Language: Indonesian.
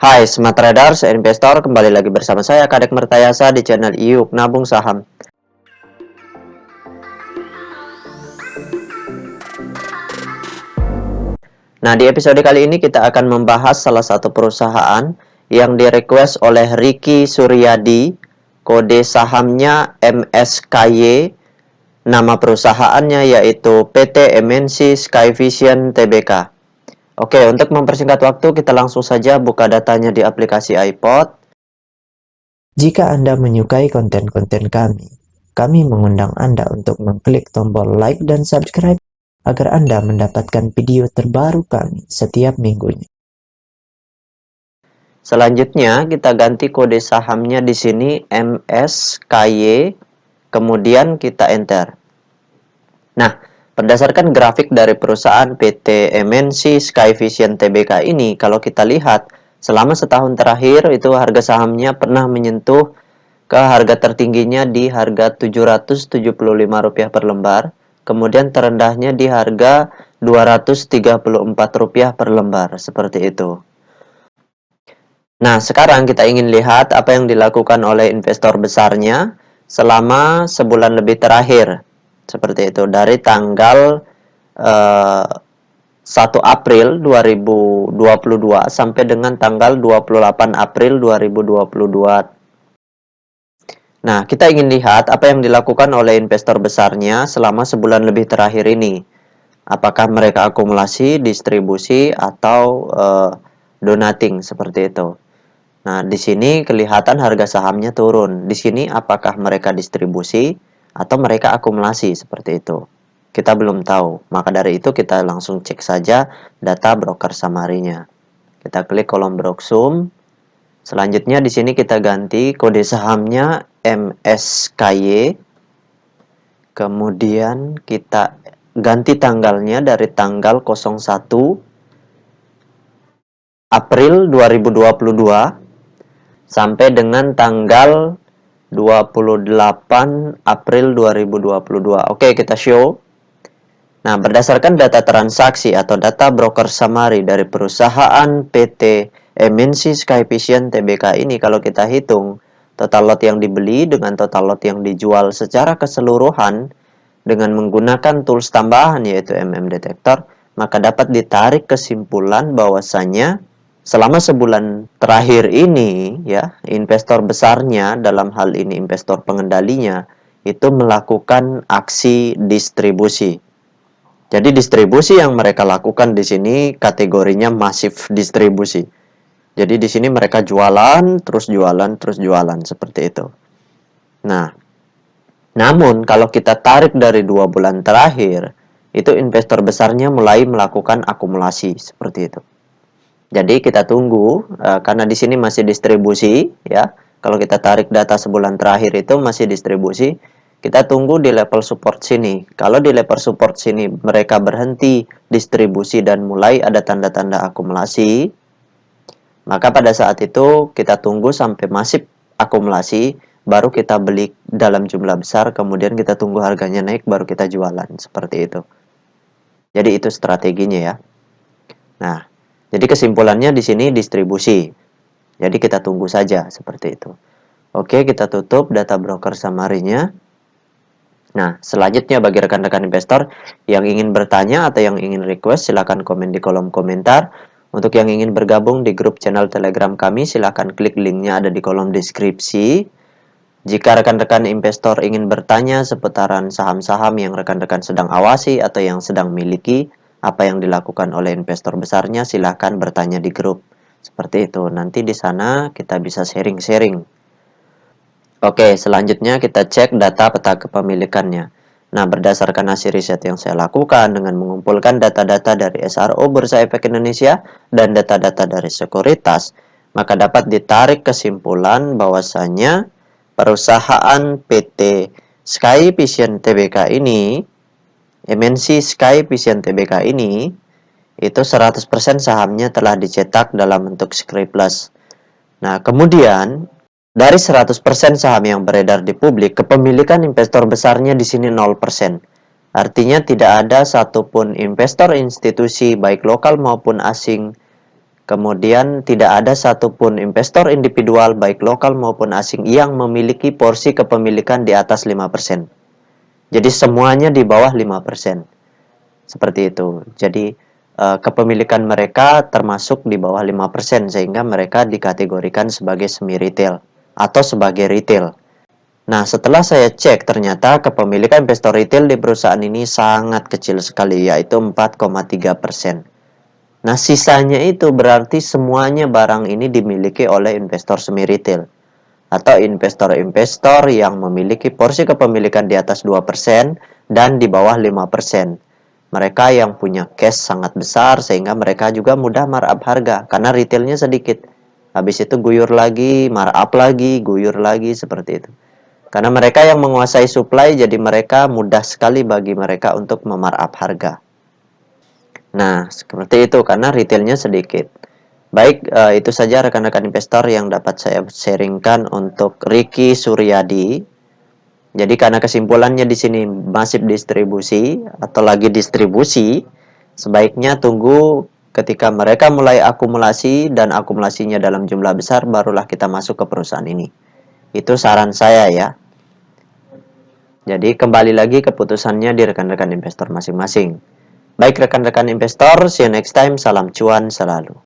Hai Smart Traders, Investor, kembali lagi bersama saya Kadek Mertayasa di channel Iuk Nabung Saham. Nah, di episode kali ini kita akan membahas salah satu perusahaan yang direquest oleh Ricky Suryadi, kode sahamnya MSKY, nama perusahaannya yaitu PT MNC Sky Vision Tbk. Oke, untuk mempersingkat waktu kita langsung saja buka datanya di aplikasi iPod. Jika Anda menyukai konten-konten kami mengundang Anda untuk mengklik tombol like dan subscribe agar Anda mendapatkan video terbaru kami setiap minggunya. Selanjutnya kita ganti kode sahamnya di sini MSKY, kemudian kita enter. Nah, berdasarkan grafik dari perusahaan PT MNC Sky Vision Tbk ini, kalau kita lihat selama setahun terakhir itu harga sahamnya pernah menyentuh ke harga tertingginya di harga Rp775 per lembar, kemudian terendahnya di harga Rp234 per lembar, seperti itu. Nah, sekarang kita ingin lihat apa yang dilakukan oleh investor besarnya selama sebulan lebih terakhir. Seperti itu, dari tanggal 1 April 2022 sampai dengan tanggal 28 April 2022. Nah, kita ingin lihat apa yang dilakukan oleh investor besarnya selama sebulan lebih terakhir ini. Apakah mereka akumulasi, distribusi, atau donating, seperti itu. Nah, di sini kelihatan harga sahamnya turun. Di sini apakah mereka distribusi atau mereka akumulasi, seperti itu. Kita belum tahu. Maka dari itu kita langsung cek saja data broker summary-nya. Kita klik kolom Broksum. Selanjutnya di sini kita ganti kode sahamnya MSKY. Kemudian kita ganti tanggalnya dari tanggal 01 April 2022 sampai dengan tanggal 28 April 2022. Oke, kita show. Nah, berdasarkan data transaksi atau data broker summary dari perusahaan PT MNC Sky Vision Tbk ini, kalau kita hitung total lot yang dibeli dengan total lot yang dijual secara keseluruhan dengan menggunakan tools tambahan yaitu Detector, maka dapat ditarik kesimpulan bahwasanya selama sebulan terakhir ini, ya, investor besarnya, dalam hal ini investor pengendalinya, itu melakukan aksi distribusi. Jadi distribusi yang mereka lakukan di sini kategorinya masif distribusi. Jadi di sini mereka jualan, terus jualan, terus jualan, seperti itu. Nah, namun kalau kita tarik dari 2 bulan terakhir, itu investor besarnya mulai melakukan akumulasi, seperti itu. Jadi kita tunggu karena di sini masih distribusi, ya. Kalau kita tarik data sebulan terakhir itu masih distribusi, kita tunggu di level support sini. Kalau di level support sini mereka berhenti distribusi dan mulai ada tanda-tanda akumulasi, maka pada saat itu kita tunggu sampai masif akumulasi, baru kita beli dalam jumlah besar, kemudian kita tunggu harganya naik, baru kita jualan, seperti itu. Jadi itu strateginya, ya. Nah, jadi kesimpulannya di sini distribusi. Jadi kita tunggu saja seperti itu. Oke, kita tutup data broker summary-nya. Nah, selanjutnya bagi rekan-rekan investor yang ingin bertanya atau yang ingin request, silakan komen di kolom komentar. Untuk yang ingin bergabung di grup channel Telegram kami, silakan klik linknya ada di kolom deskripsi. Jika rekan-rekan investor ingin bertanya seputaran saham-saham yang rekan-rekan sedang awasi atau yang sedang miliki, apa yang dilakukan oleh investor besarnya, silahkan bertanya di grup. Seperti itu, nanti di sana kita bisa sharing-sharing. Oke, selanjutnya kita cek data peta kepemilikannya. Nah, berdasarkan hasil riset yang saya lakukan dengan mengumpulkan data-data dari SRO Bursa Efek Indonesia dan data-data dari sekuritas, maka dapat ditarik kesimpulan bahwasanya perusahaan PT Sky Vision Tbk ini, MNC Sky Vision Tbk ini, itu 100% sahamnya telah dicetak dalam bentuk script plus. Nah, kemudian dari 100% saham yang beredar di publik, kepemilikan investor besarnya di sini 0%. Artinya tidak ada satupun investor institusi baik lokal maupun asing Kemudian tidak ada satupun investor individual baik lokal maupun asing yang memiliki porsi kepemilikan di atas 5%. Jadi semuanya di bawah 5%. Seperti itu. Jadi kepemilikan mereka termasuk di bawah 5% sehingga mereka dikategorikan sebagai semi retail atau sebagai retail. Nah, setelah saya cek ternyata kepemilikan investor retail di perusahaan ini sangat kecil sekali, yaitu 4,3%. Nah, sisanya itu berarti semuanya barang ini dimiliki oleh investor semi retail atau investor-investor yang memiliki porsi kepemilikan di atas 2% dan di bawah 5%. Mereka yang punya cash sangat besar sehingga mereka juga mudah markup harga karena retailnya sedikit. Habis itu guyur lagi, markup lagi, guyur lagi seperti itu. Karena mereka yang menguasai supply jadi mereka mudah sekali bagi mereka untuk memarkup harga. Nah, seperti itu karena retailnya sedikit. Baik, itu saja rekan-rekan investor yang dapat saya sharingkan untuk Ricky Suryadi. Jadi karena kesimpulannya di sini masif distribusi atau lagi distribusi, sebaiknya tunggu ketika mereka mulai akumulasi dan akumulasinya dalam jumlah besar barulah kita masuk ke perusahaan ini. Itu saran saya ya. Jadi kembali lagi keputusannya di rekan-rekan investor masing-masing. Baik rekan-rekan investor, see you next time. Salam cuan selalu.